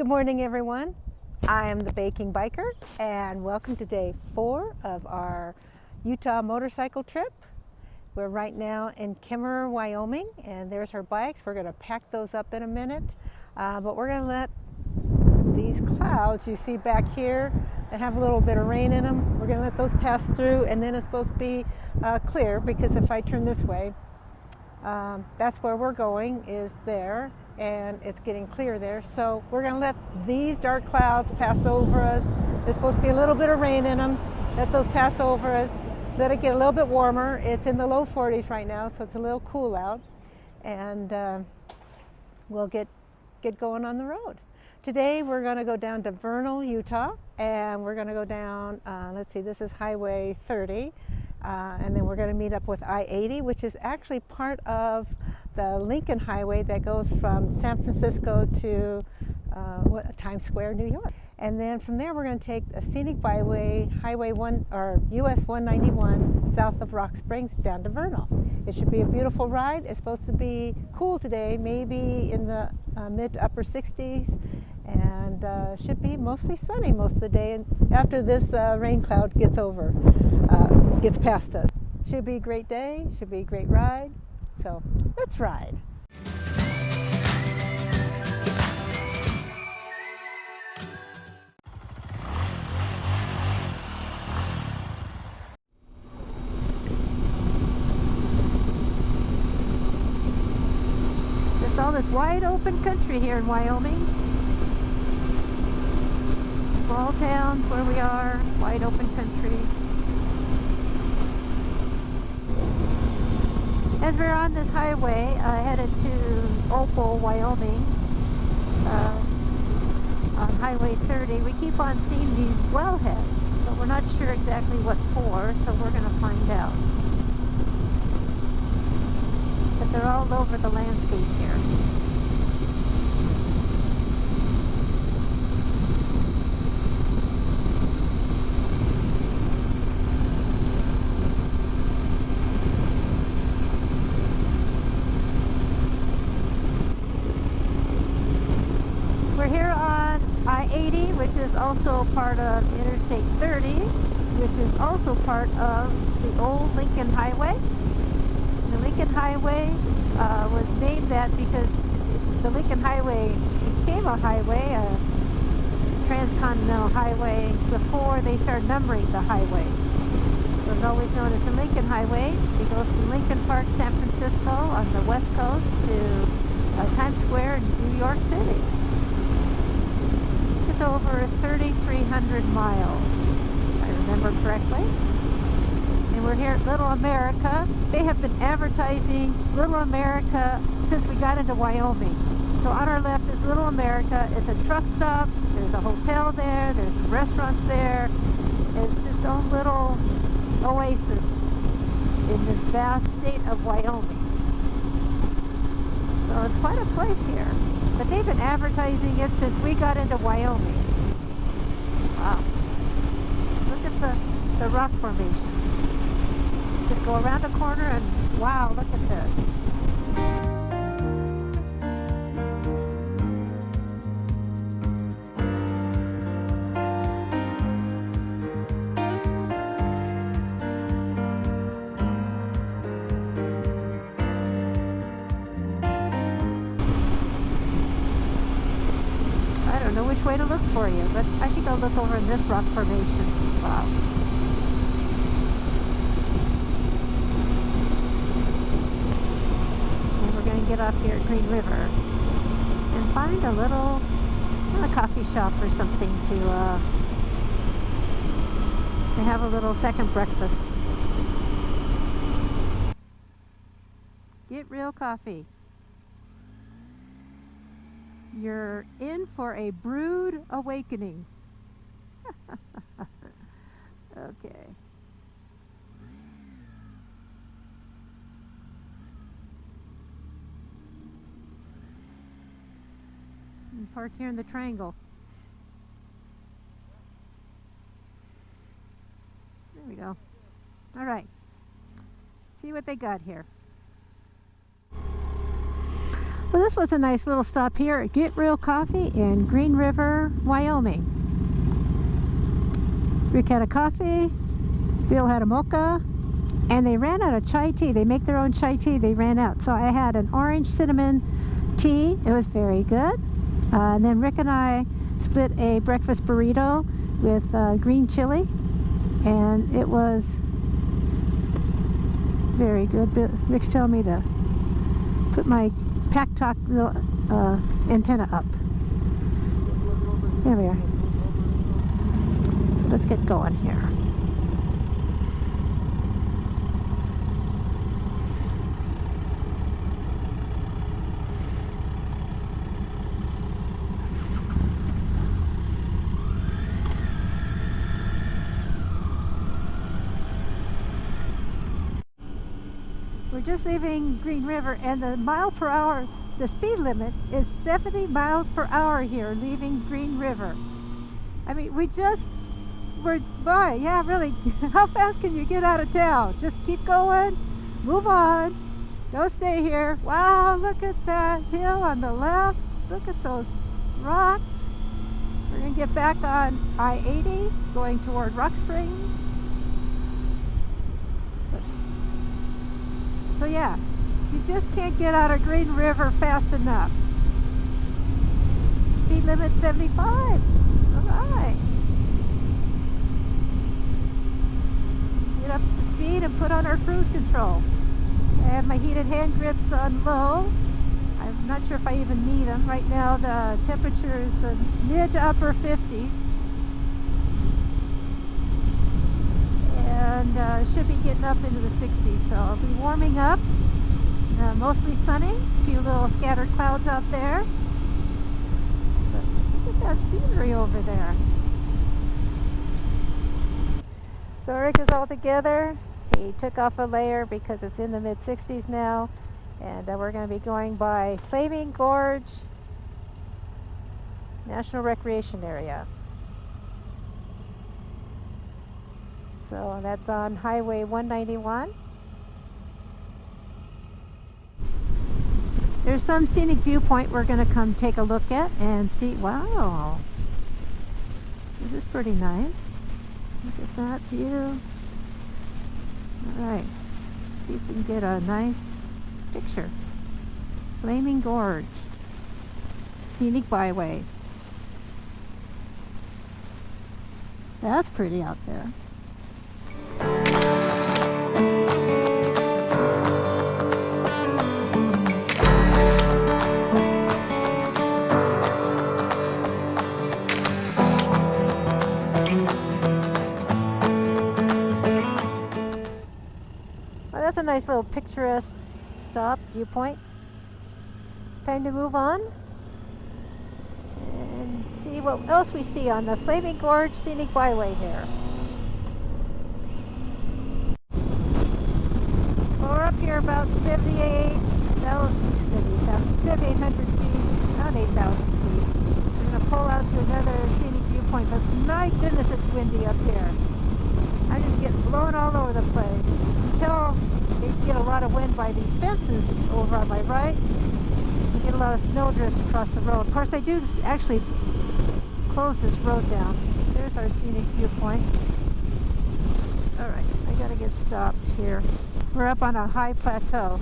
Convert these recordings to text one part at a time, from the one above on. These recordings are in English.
Good morning, everyone. I am the Baking Biker, and welcome to day 4 of our Utah motorcycle trip. We're right now in Kemmerer, Wyoming, and there's our bikes. We're going to pack those up in a minute, but we're going to let these clouds you see back here that have a little bit of rain in them, we're going to let those pass through, and then it's supposed to be clear, because if I turn this way, that's where we're going, is there, and it's getting clear there. So we're going to let these dark clouds pass over us. There's supposed to be a little bit of rain in them. Let those pass over us. Let it get a little bit warmer. It's in the low 40s right now, so it's a little cool out, and we'll get going on the road. Today we're going to go down to Vernal, Utah, and we're going to go down, let's see, this is Highway 30, and then we're going to meet up with I-80, which is actually part of the Lincoln Highway that goes from San Francisco to Times Square, New York. And then from there we're going to take a scenic byway, Highway 1 or US 191, south of Rock Springs down to Vernal. It should be a beautiful ride. It's supposed to be cool today, maybe in the mid to upper 60s, and should be mostly sunny most of the day. And after this rain cloud gets past us, should be a great day. Should be a great ride. So let's ride. Just all this wide open country here in Wyoming. Small towns where we are, wide open country. As we're on this highway headed to Opal, Wyoming, on Highway 30, we keep on seeing these wellheads, but we're not sure exactly what for, so we're going to find out. But they're all over the landscape here. I-80, which is also part of Interstate 30, which is also part of the old Lincoln Highway. The Lincoln Highway was named that because the Lincoln Highway became a highway, a transcontinental highway, before they started numbering the highways. So it's always known as the Lincoln Highway. It goes from Lincoln Park, San Francisco on the west coast to Times Square in New York City. Over 3,300 miles, if I remember correctly. And we're here at Little America. They have been advertising Little America since we got into Wyoming. So on our left is Little America. It's a truck stop. There's a hotel there. There's some restaurants there. It's its own little oasis in this vast state of Wyoming. So it's quite a place here. But they've been advertising it since we got into Wyoming. Wow. Look at the rock formation. Just go around a corner and wow, look at this. Which way to look for you, but I think I'll look over in this rock formation. Wow. And we're going to get off here at Green River and find a little coffee shop or something to have a little second breakfast. Get real coffee. You're in for a brewed awakening. Okay. And park here in the triangle. There we go. All right. See what they got here. Well, this was a nice little stop here at Get Real Coffee in Green River, Wyoming. Rick had a coffee, Bill had a mocha, and they ran out of chai tea. They make their own chai tea. They ran out. So I had an orange cinnamon tea. It was very good. And then Rick and I split a breakfast burrito with green chili, and it was very good. Rick's telling me to put my Pack Talk antenna up. There we are. So let's get going here. We're just leaving Green River, and the mile per hour, the speed limit is 70 miles per hour here leaving Green River. I mean, we're by. Yeah, really. How fast can you get out of town? Just keep going, move on, don't stay here. Wow, look at that hill on the left. Look at those rocks. We're gonna get back on I-80 going toward Rock Springs. So yeah, you just can't get out of Green River fast enough. Speed limit 75. All right. Get up to speed and put on our cruise control. I have my heated hand grips on low. I'm not sure if I even need them. Right now the temperature is the mid to upper 50s. And should be getting up into the 60s, so I'll be warming up. Mostly sunny, a few little scattered clouds out there. But look at that scenery over there. So Rick is all together. He took off a layer because it's in the mid 60s now, and we're going to be going by Flaming Gorge National Recreation Area. So that's on Highway 191. There's some scenic viewpoint we're going to come take a look at and see. Wow, this is pretty nice. Look at that view. Alright, see if we can get a nice picture. Flaming Gorge Scenic Byway. That's pretty out there. That's a nice little picturesque stop viewpoint. Time to move on and see what else we see on the Flaming Gorge Scenic Byway here. Well, we're up here about 7,800 feet, not 8,000 feet. We're going to pull out to another scenic viewpoint, but my goodness, it's windy up here. I just get blown all over the place. Until you get a lot of wind by these fences over on my right, you get a lot of snowdrifts across the road. Of course, they do actually close this road down. There's our scenic viewpoint. All right, I gotta get stopped here. We're up on a high plateau.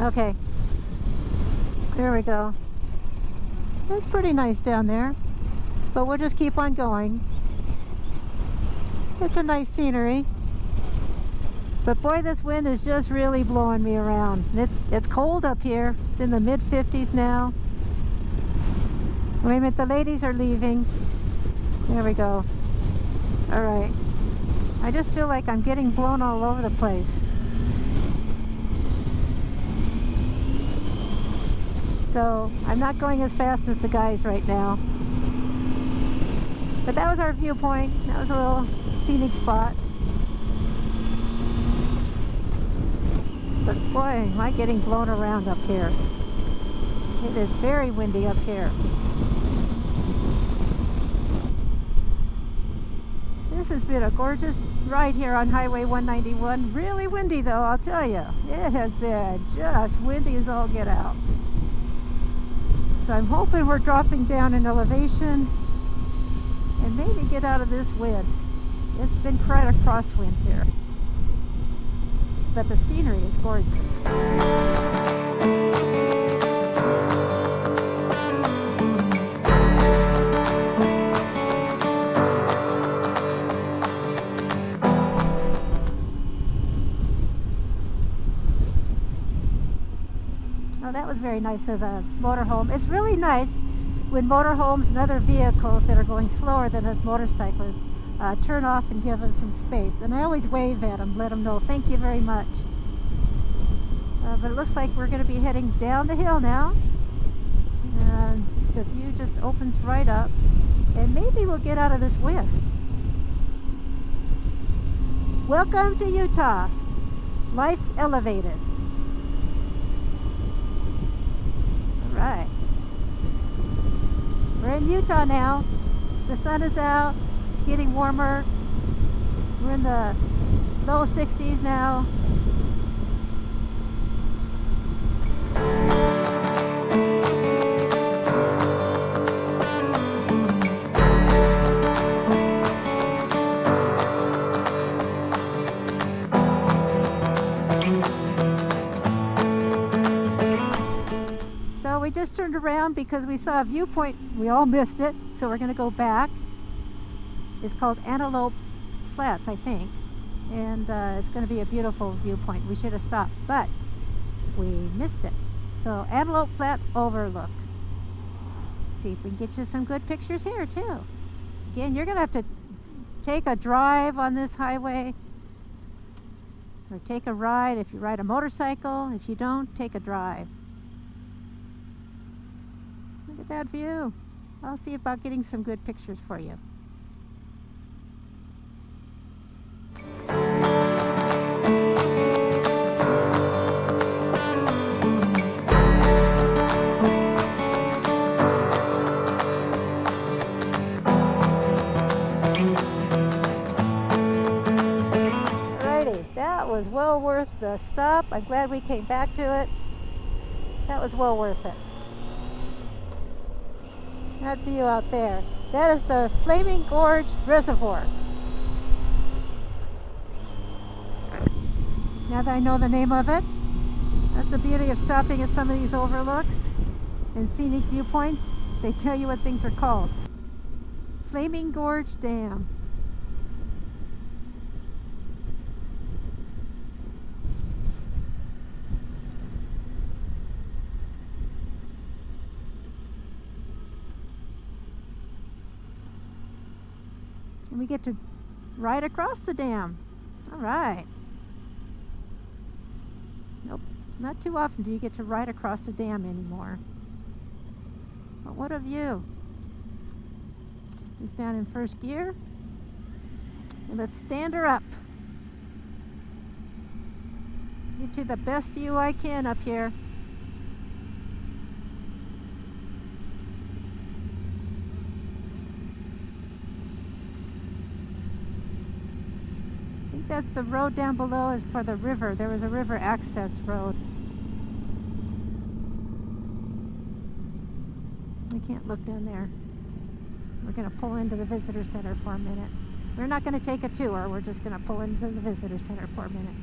Okay, there we go. It's pretty nice down there, but we'll just keep on going. It's a nice scenery, but boy, this wind is just really blowing me around. It's cold up here. It's in the mid 50s now. Wait a minute, the ladies are leaving. There we go. All right, I just feel like I'm getting blown all over the place. So I'm not going as fast as the guys right now, but that was our viewpoint. That was a little scenic spot. But boy, am I getting blown around up here. It is very windy up here. This has been a gorgeous ride here on Highway 191. Really windy though, I'll tell you. It has been just windy as all get out. So I'm hoping we're dropping down in elevation and maybe get out of this wind. It's been quite a crosswind here. But the scenery is gorgeous. That was very nice of the motorhome. It's really nice when motorhomes and other vehicles that are going slower than us motorcyclists turn off and give us some space. And I always wave at them, let them know thank you very much. But it looks like we're going to be heading down the hill now. And the view just opens right up. And maybe we'll get out of this wind. Welcome to Utah. Life elevated. Right. We're in Utah now. The sun is out. It's getting warmer. We're in the low 60s now. We just turned around because we saw a viewpoint. We all missed it, so we're going to go back. It's called Antelope Flats, I think, and it's going to be a beautiful viewpoint. We should have stopped, but we missed it. So Antelope Flat Overlook. See if we can get you some good pictures here too. Again, you're going to have to take a drive on this highway, or take a ride if you ride a motorcycle. If you don't, take a drive. Look at that view. I'll see about getting some good pictures for you. Alrighty, that was well worth the stop. I'm glad we came back to it. That was well worth it. That view out there, that is the Flaming Gorge Reservoir. Now that I know the name of it, that's the beauty of stopping at some of these overlooks and scenic viewpoints. They tell you what things are called. Flaming Gorge Dam. And we get to ride across the dam. All right. Nope, not too often do you get to ride across the dam anymore. But what a view. It's down in first gear. And let's stand her up. Get you the best view I can up here. That's the road down below is for the river. There was a river access road. We can't look down there. We're going to pull into the visitor center for a minute. We're not going to take a tour. We're just going to pull into the visitor center for a minute.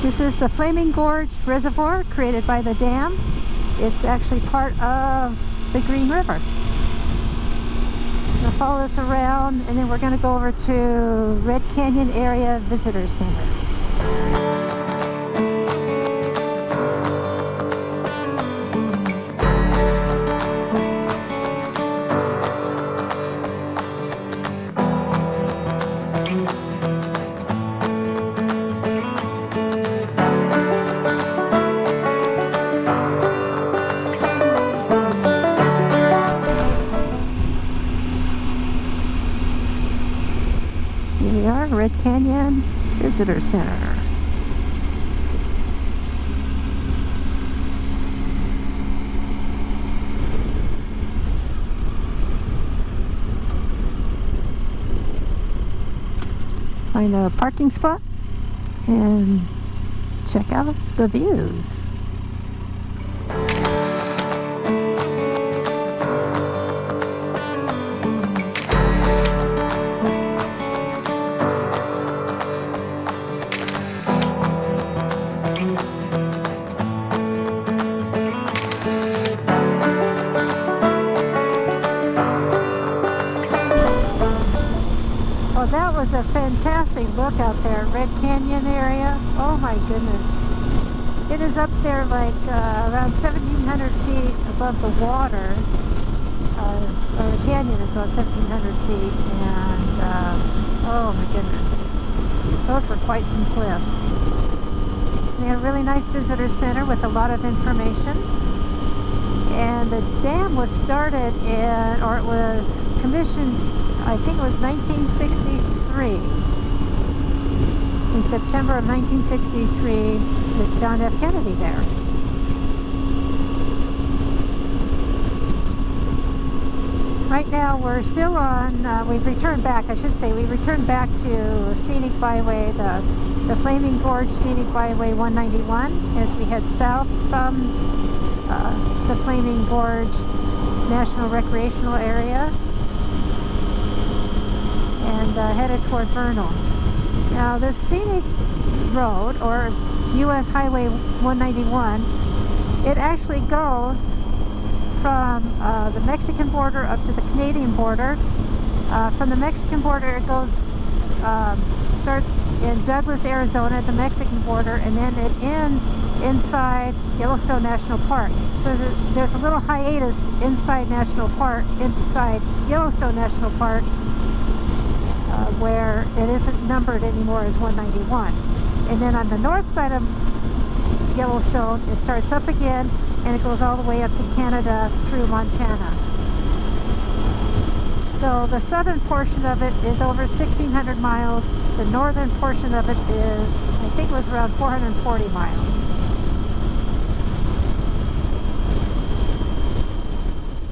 This is the Flaming Gorge Reservoir created by the dam. It's actually part of the Green River. We'll follow this around and then we're going to go over to Red Canyon Area Visitor Center. Canyon Visitor Center. Find a parking spot and check out the views. Well, that was a fantastic look out there, Red Canyon area. Oh my goodness. It is up there like around 1,700 feet above the water. Or the canyon is about 1,700 feet, and oh my goodness. Those were quite some cliffs. They had a really nice visitor center with a lot of information. And the dam was started in, or it was commissioned, I think it was 1963. In September of 1963 with John F. Kennedy there. Right now we're still on, we've returned back, I should say, we returned back to Scenic Byway, the Flaming Gorge Scenic Byway 191 as we head south from the Flaming Gorge National Recreational Area and headed toward Vernal. Now this scenic road, or US Highway 191, it actually goes from the Mexican border up to the Canadian border. From the Mexican border it goes, starts in Douglas, Arizona at the Mexican border, and then it ends inside Yellowstone National Park. So there's a little hiatus inside Yellowstone National Park where it isn't numbered anymore as 191. And then on the north side of Yellowstone it starts up again and it goes all the way up to Canada through Montana. So the southern portion of it is over 1,600 miles. The northern portion of it is, I think it was around 440 miles.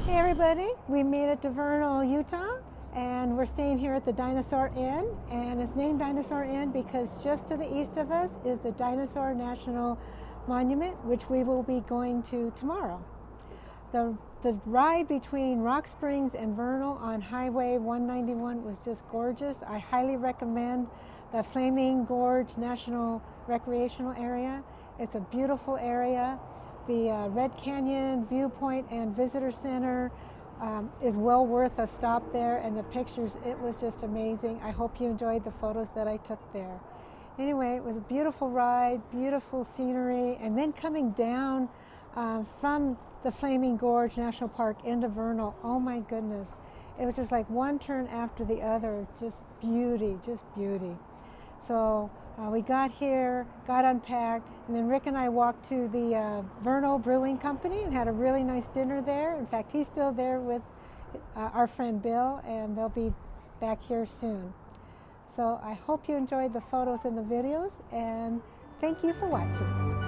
Hey everybody, we made it to Vernal, Utah, and we're staying here at the Dinosaur Inn, and it's named Dinosaur Inn because just to the east of us is the Dinosaur National Monument, which we will be going to tomorrow. The ride between Rock Springs and Vernal on Highway 191 was just gorgeous. I highly recommend the Flaming Gorge National Recreational Area. It's a beautiful area. The Red Canyon Viewpoint and Visitor Center is well worth a stop there, and the pictures, it was just amazing. I hope you enjoyed the photos that I took there. Anyway, it was a beautiful ride, beautiful scenery, and then coming down from the Flaming Gorge National Park into Vernal, oh my goodness. It was just like one turn after the other, just beauty, just beauty. So we got here, got unpacked, and then Rick and I walked to the Vernal Brewing Company and had a really nice dinner there. In fact, he's still there with our friend Bill, and they'll be back here soon. So I hope you enjoyed the photos and the videos, and thank you for watching.